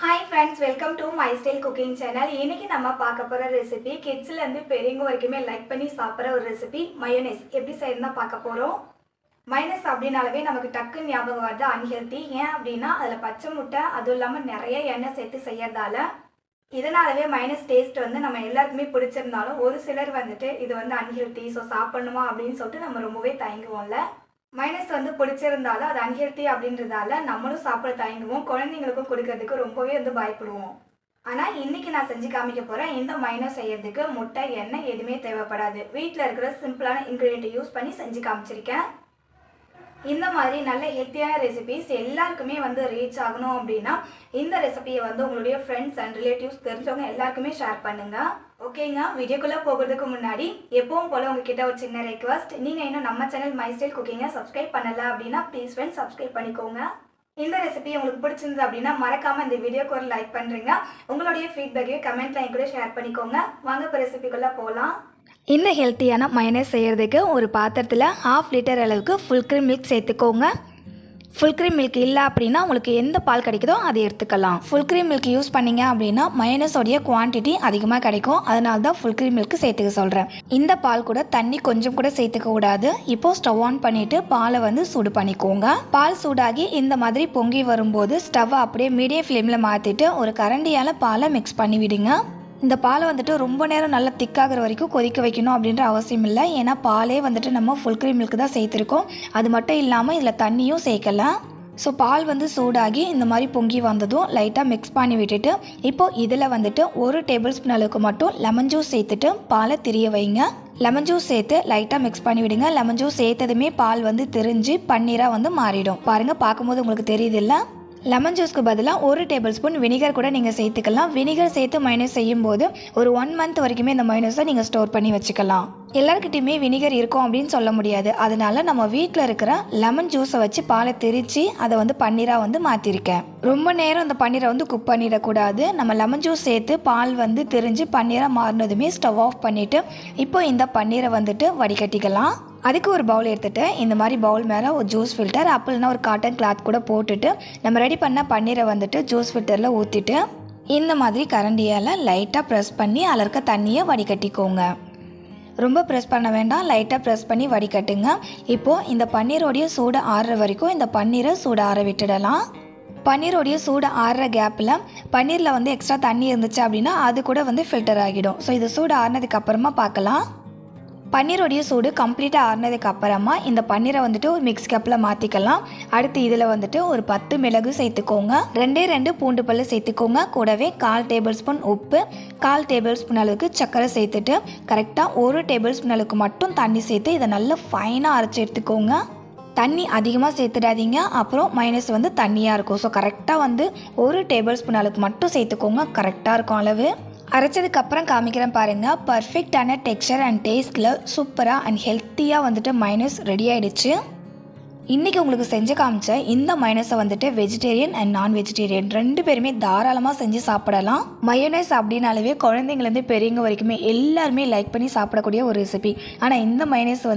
Hi friends, welcome to my style cooking channel. இன்னைக்கு நம்ம பார்க்க போகிற ரெசிபி கிட்ஸ்லேருந்து பெரியவங்க வரைக்குமே லைக் பண்ணி சாப்பிட்ற ஒரு ரெசிபி மயோனைஸ் எப்படி செய்யணும் தான் பார்க்க போகிறோம். மயோனைஸ் அப்படின்னாலவே நமக்கு டக்குன்னு ஞாபகம் வருது அன்ஹெல்த்தி. ஏன் அப்படின்னா அதில் பச்சை முட்டை, அதுவும் இல்லாமல் நிறைய எண்ணெய் சேர்த்து செய்யறதால இதனாலவே மைனஸ் டேஸ்ட் நம்ம எல்லாருக்குமே பிடிச்சிருந்தாலும் ஒரு சிலர் இது அன்ஹெல்த்தி, ஸோ சாப்பிடணுமா அப்படின்னு சொல்லிட்டு நம்ம ரொம்பவே தயங்குவோம்ல. மைனஸ் பிடிச்சிருந்தாலும் அது அன்ஹெல்த்தி அப்படின்றதால நம்மளும் சாப்பிட தயங்குவோம், குழந்தைங்களுக்கும் கொடுக்கறதுக்கு ரொம்பவே பயப்படுவோம். ஆனால் இன்றைக்கி நான் செஞ்சு காமிக்க போகிறேன். இந்த மைனஸ் செய்யறதுக்கு முட்டை, எண்ணெய் எதுவுமே தேவைப்படாது. வீட்டில் இருக்கிற சிம்பிளான இன்க்ரீடியண்ட்டை யூஸ் பண்ணி செஞ்சு காமிச்சிருக்கேன். இந்த மாதிரி நல்ல ஹெல்த்தியான ரெசிபிஸ் எல்லாருக்குமே ரீச் ஆகணும் அப்படின்னா இந்த ரெசிபியை உங்களுடைய ஃப்ரெண்ட்ஸ் அண்ட் ரிலேட்டிவ்ஸ் தெரிஞ்சவங்க எல்லாருக்குமே ஷேர் பண்ணுங்கள். ஓகேங்க, வீடியோக்குள்ளே போகிறதுக்கு முன்னாடி எப்பவும் போல் உங்ககிட்ட ஒரு சின்ன ரெக்வஸ்ட். நீங்கள் இன்னும் நம்ம சேனல் மை ஸ்டைல் குக்கிங்கை சப்ஸ்கிரைப் பண்ணலை அப்படின்னா ப்ளீஸ் ஃப்ரெண்ட்ஸ் சப்ஸ்கிரைப் பண்ணிக்கோங்க. இந்த ரெசிபி உங்களுக்கு பிடிச்சிருந்தது அப்படின்னா மறக்காமல் இந்த வீடியோக்கு ஒரு லைக் பண்ணுறீங்க. உங்களுடைய ஃபீட்பேக்கையும் கமெண்ட்டில் என் கூட ஷேர் பண்ணிக்கோங்க. வாங்க இப்போ ரெசிபிக்குள்ளே போகலாம். இந்த ஹெல்த்தியான மயோனைஸ் செய்கிறதுக்கு ஒரு பாத்திரத்தில் 1/2 லிட்டர் அளவுக்கு ஃபுல் க்ரீம் மில்க் சேர்த்துக்கோங்க. ஃபுல் க்ரீம் மில்க் இல்லை அப்படின்னா உங்களுக்கு எந்த பால் கிடைக்குதோ அதை எடுத்துக்கலாம். ஃபுல் க்ரீம் மில்க் யூஸ் பண்ணிங்க அப்படின்னா மயோனைஸோடைய குவான்டிட்டி அதிகமாக கிடைக்கும். அதனால தான் ஃபுல் க்ரீம் மில்க் சேர்த்துக்க சொல்கிறேன். இந்த பால் கூட தண்ணி கொஞ்சம் கூட சேர்த்துக்க கூடாது. இப்போது ஸ்டவ் ஆன் பண்ணிவிட்டு பாலை சூடு பண்ணிக்கோங்க. பால் சூடாகி இந்த மாதிரி பொங்கி வரும்போது ஸ்டவ்வை அப்படியே மீடியம் ஃப்ளேமில் மாற்றிட்டு ஒரு கரண்டியால் பாலை மிக்ஸ் பண்ணி விடுங்க. இந்த பாலை ரொம்ப நேரம் நல்லா திக்காகிற வரைக்கும் கொதிக்க வைக்கணும் அப்படின்ற அவசியம் இல்லை. ஏன்னா பாலே நம்ம ஃபுல் க்ரீம் மில்க் தான் சேர்த்துருக்கோம். அது மட்டும் இல்லாமல் இதில் தண்ணியும் சேர்க்கலாம். ஸோ பால் சூடாகி இந்த மாதிரி பொங்கி வந்ததும் லைட்டாக மிக்ஸ் பண்ணி விட்டுட்டு இப்போது இதில் 1 டேபிள் ஸ்பூன் அளவுக்கு மட்டும் லெமன் ஜூஸ் சேர்த்துட்டு பாலை திரிய வைங்க. லெமன் ஜூஸ் சேர்த்து லைட்டாக மிக்ஸ் பண்ணி விடுங்க. லெமன் ஜூஸ் சேர்த்ததுமே பால் திரிஞ்சு பன்னீராக மாறிடும். பாருங்கள், பார்க்கும்போது உங்களுக்கு தெரியுது இல்லை? லெமன் ஜூஸ்க்கு பதிலாக 1 டேபிள் ஸ்பூன் வினிகர் கூட நீங்கள் சேர்த்துக்கலாம். வினிகர் சேர்த்து மைனஸ் செய்யும்போது ஒரு 1 மந்த் வரைக்குமே இந்த மைனஸை நீங்கள் ஸ்டோர் பண்ணி வச்சுக்கலாம். எல்லாருக்கிட்டையுமே வினிகர் இருக்கும் அப்படின்னு சொல்ல முடியாது. அதனால நம்ம வீட்டில் இருக்கிற லெமன் ஜூஸை வச்சு பாலை திரித்து அதை பன்னீராக மாற்றிருக்கேன். ரொம்ப நேரம் அந்த பன்னீரை குக் பண்ணிடக்கூடாது. நம்ம லெமன் ஜூஸ் சேர்த்து பால் திரிஞ்சு பன்னீராக மாறினதுமே ஸ்டவ் ஆஃப் பண்ணிவிட்டு இப்போ இந்த பன்னீரை வடிகட்டிக்கலாம். அதுக்கு ஒரு பவுல் எடுத்துகிட்டு இந்த மாதிரி பவுல் மேலே ஒரு ஜூஸ் ஃபில்டர் அப்படின்னா ஒரு காட்டன் கிளாத் கூட போட்டுட்டு நம்ம ரெடி பண்ண பன்னீரை ஜூஸ் ஃபில்டரில் ஊற்றிட்டு இந்த மாதிரி கரண்டியால் லைட்டாக ப்ரெஸ் பண்ணி அதில் இருக்க தண்ணியை வடிகட்டிக்கோங்க. ரொம்ப ப்ரெஸ் பண்ண வேண்டாம், லைட்டாக ப்ரெஸ் பண்ணி வடிகட்டுங்க. இப்போது இந்த பன்னீரோடைய சூடு ஆறுற வரைக்கும் இந்த பன்னீரை சூடு ஆற விட்டுடலாம். பன்னீரோடைய சூடு ஆறுற கேப்பில் பன்னீரில் எக்ஸ்ட்ரா தண்ணி இருந்துச்சு அப்படின்னா அது கூட ஃபில்டர் ஆகிடும். ஸோ இது சூடு ஆறுனதுக்கு அப்புறமா பார்க்கலாம். பன்னீரோடைய சூடு கம்ப்ளீட்டாக ஆறுனதுக்கு அப்புறமா இந்த பன்னீரை ஒரு மிக்ஸ் கப்பில் மாற்றிக்கலாம். அடுத்து இதில் ஒரு 10 மிளகு சேர்த்துக்கோங்க. 2 பூண்டு பல் சேர்த்துக்கோங்க. கூடவே 1/4 டேபிள் ஸ்பூன் உப்பு, 1/4 டேபிள் ஸ்பூன் அளவுக்கு சர்க்கரை சேர்த்துட்டு கரெக்டாக 1 டேபிள் ஸ்பூன் அளவுக்கு மட்டும் தண்ணி சேர்த்து இதை நல்லா ஃபைனாக அரைச்சி எடுத்துக்கோங்க. தண்ணி அதிகமாக சேர்த்துடாதீங்க, அப்புறம் மைனஸ் தண்ணியாக இருக்கும். ஸோ கரெக்டாக 1 டேபிள் ஸ்பூன் அளவுக்கு மட்டும் சேர்த்துக்கோங்க. கரெக்டாக இருக்கும் அளவு. அரைச்சதுக்கப்புறம் காமிக்கிறேன் பாருங்கள். பர்ஃபெக்டான டெக்ஸ்சர் அண்ட் டேஸ்ட்டில் சூப்பராக அண்ட் ஹெல்த்தியாக மைனஸ் ரெடி ஆகிடுச்சு. இன்றைக்கி உங்களுக்கு செஞ்சு காமிச்ச இந்த மைனஸை வெஜிடேரியன் அண்ட் நான் வெஜிடேரியன் 2 பேருமே தாராளமாக செஞ்சு சாப்பிடலாம். மயோனைஸ் அப்படின்னாலவே குழந்தைங்கலேருந்து பெரியவங்க வரைக்குமே எல்லாருமே லைக் பண்ணி சாப்பிடக்கூடிய ஒரு ரெசிபி. ஆனால் இந்த மைனஸ்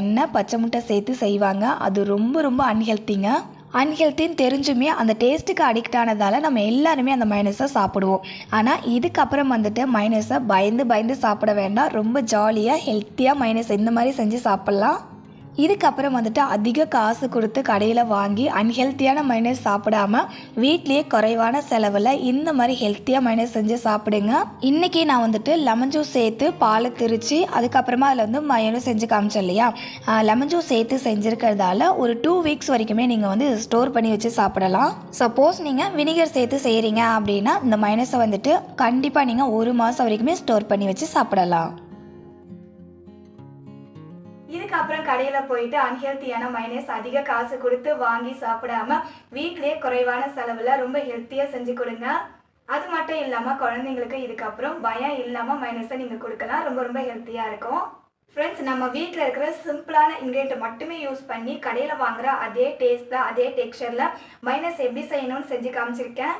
எண்ணெய், பச்சை முட்டை சேர்த்து செய்வாங்க. அது ரொம்ப ரொம்ப அன்ஹெல்த்திங்க. அன்ஹெல்த்தின்னு தெரிஞ்சுமே அந்த டேஸ்ட்டுக்கு அடிக்ட் ஆனதால் நம்ம எல்லாருமே அந்த மைனஸை சாப்பிடுவோம். ஆனால் இதுக்கப்புறம் மைனஸை பயந்து சாப்பிட வேண்டாம். ரொம்ப ஜாலியாக ஹெல்த்தியாக மைனஸ் இந்த மாதிரி செஞ்சு சாப்பிட்லாம். இதுக்கப்புறம் அதிக காசு கொடுத்து கடையில் வாங்கி அன்ஹெல்த்தியான மைனஸ் சாப்பிடாமல் வீட்லேயே குறைவான செலவில் இந்த மாதிரி ஹெல்த்தியாக மைனஸ் செஞ்சு சாப்பிடுங்க. இன்றைக்கி நான் லெமன் ஜூஸ் சேர்த்து பாலை திரித்து அதுக்கப்புறமா அதில் மயோனைஸ் செஞ்சு காமிச்சேன் இல்லையா? லெமன் ஜூஸ் சேர்த்து செஞ்சுருக்கிறதால ஒரு 2 வீக்ஸ் வரைக்குமே நீங்கள் ஸ்டோர் பண்ணி வச்சு சாப்பிடலாம். சப்போஸ் நீங்கள் வினிகர் சேர்த்து செய்கிறீங்க அப்படின்னா இந்த மைனஸை கண்டிப்பாக நீங்கள் 1 மாதம் வரைக்குமே ஸ்டோர் பண்ணி வச்சு சாப்பிடலாம். இதுக்கப்புறம் கடையில் போயிட்டு அன்ஹெல்த்தியான மைனஸ் அதிக காசு கொடுத்து வாங்கி சாப்பிடாம வீட்டிலே குறைவான செலவில் ரொம்ப ஹெல்த்தியாக செஞ்சு கொடுங்க. அது மட்டும் இல்லாமல் குழந்தைங்களுக்கு இதுக்கப்புறம் பயம் இல்லாமல் மைனஸை நீங்கள் கொடுக்கலாம். ரொம்ப ரொம்ப ஹெல்த்தியாக இருக்கும். ஃப்ரெண்ட்ஸ், நம்ம வீட்டில் இருக்கிற சிம்பிளான இன்க்ரீடியன்ட் மட்டுமே யூஸ் பண்ணி கடையில் வாங்குகிற அதே டேஸ்ட்டில் அதே டெக்ஸ்சரில் மைனஸ் எப்படி செய்யணும்னு செஞ்சு காமிச்சிருக்கேன்.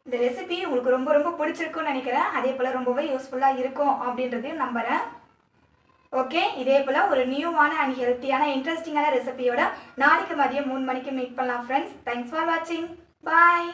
இந்த ரெசிபி உங்களுக்கு ரொம்ப ரொம்ப பிடிச்சிருக்குன்னு நினைக்கிறேன். அதே போல் ரொம்பவே யூஸ்ஃபுல்லாக இருக்கும் அப்படின்றதையும் நம்புகிறேன். ஓகே, இதே போல் ஒரு நியூவான அண்ட் ஹெல்த்தியான இன்ட்ரெஸ்டிங்கான ரெசிபியோட நாளைக்கு மதியம் 3 மணிக்கு மீட் பண்ணலாம் ஃப்ரெண்ட்ஸ். தேங்க்ஸ் ஃபார் வாட்சிங். பாய்.